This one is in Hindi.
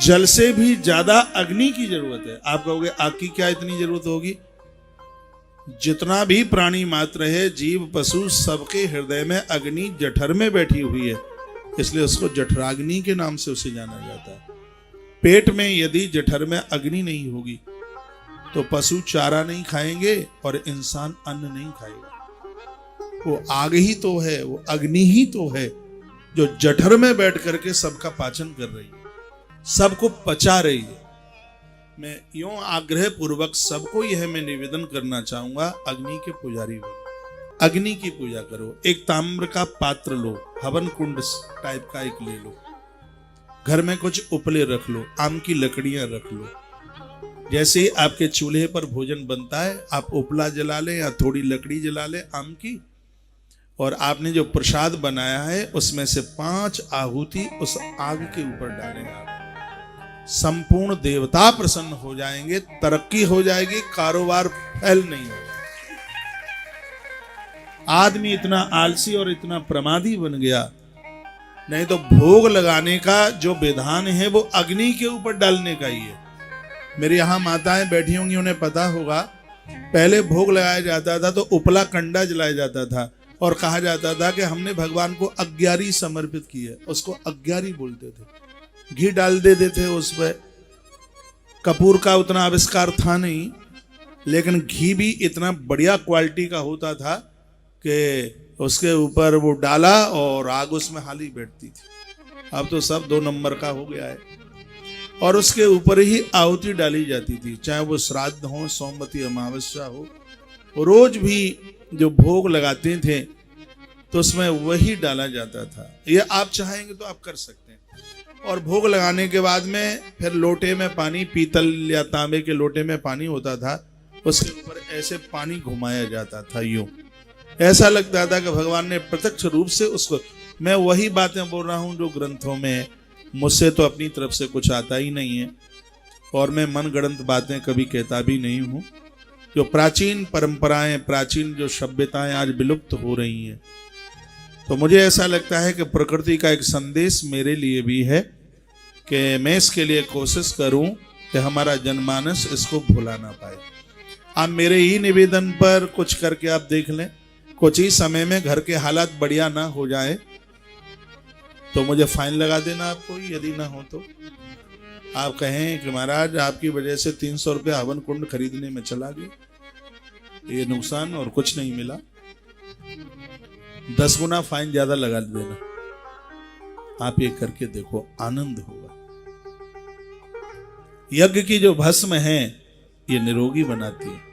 जल से भी ज्यादा अग्नि की जरूरत है। आप कहोगे आग की क्या इतनी जरूरत होगी? जितना भी प्राणी मात्र है, जीव पशु, सबके हृदय में अग्नि जठर में बैठी हुई है, इसलिए उसको जठराग्नि के नाम से उसे जाना जाता है। पेट में यदि जठर में अग्नि नहीं होगी तो पशु चारा नहीं खाएंगे और इंसान अन्न नहीं खाएगा। वो आग ही तो है, वो अग्नि ही तो है जो जठर में बैठ करके सबका पाचन कर रही है, सबको पचा रही है। मैं यूं आग्रह पूर्वक सबको यह मैं निवेदन करना चाहूंगा, अग्नि के पुजारी बनो, अग्नि की पूजा करो। एक ताम्र का पात्र लो, हवन कुंड टाइप का एक ले लो, घर में कुछ उपले रख लो, आम की लकड़ियां रख लो। जैसे ही आपके चूल्हे पर भोजन बनता है, आप उपला जला लें या थोड़ी लकड़ी जला लें आम की, और आपने जो प्रसाद बनाया है उसमें से 5 आहुति उस आग के ऊपर डालें। आप संपूर्ण देवता प्रसन्न हो जाएंगे, तरक्की हो जाएगी, कारोबार फैल नहीं होगा। आदमी इतना आलसी और इतना प्रमादी बन गया, नहीं तो भोग लगाने का जो विधान है वो अग्नि के ऊपर डालने का ही है। मेरे यहाँ माताएं बैठी होंगी, उन्हें पता होगा, पहले भोग लगाया जाता था तो उपला कंडा जलाया जाता था और कहा जाता था कि हमने भगवान को अग्यारी समर्पित की है, उसको अग्यारी बोलते थे। घी डाल देते थे उस पर, कपूर का उतना आविष्कार था नहीं, लेकिन घी भी इतना बढ़िया क्वालिटी का होता था कि उसके ऊपर वो डाला और आग उसमें हाली बैठती थी। अब तो सब 2 नंबर का हो गया है, और उसके ऊपर ही आहुति डाली जाती थी, चाहे वो श्राद्ध हो, सोमवती अमावस्या हो। रोज भी जो भोग लगाते थे तो उसमें वही डाला जाता था। ये आप चाहेंगे तो आप कर सकते हैं। और भोग लगाने के बाद में फिर लोटे में पानी, पीतल या तांबे के लोटे में पानी होता था, उसके ऊपर ऐसे पानी घुमाया जाता था, यूं ऐसा लगता था कि भगवान ने प्रत्यक्ष रूप से उसको। मैं वही बातें बोल रहा हूं जो ग्रंथों में, मुझसे तो अपनी तरफ से कुछ आता ही नहीं है, और मैं मनगढ़ंत बातें कभी कहता भी नहीं हूं। जो प्राचीन परंपराएं, प्राचीन जो सभ्यताएं आज विलुप्त हो रही हैं, तो मुझे ऐसा लगता है कि प्रकृति का एक संदेश मेरे लिए भी है कि मैं इसके लिए कोशिश करूं कि हमारा जनमानस इसको भुला ना पाए। आप मेरे ही निवेदन पर कुछ करके आप देख लें, कुछ ही समय में घर के हालात बढ़िया ना हो जाए तो मुझे फाइन लगा देना आपको, यदि ना हो तो। आप कहें कि महाराज आपकी वजह से 300 रुपया हवन कुंड खरीदने में चला गया, ये नुकसान और कुछ नहीं मिला, 10 गुना फाइन ज्यादा लगा देना। आप ये करके देखो, आनंद होगा। यज्ञ की जो भस्म है ये निरोगी बनाती है।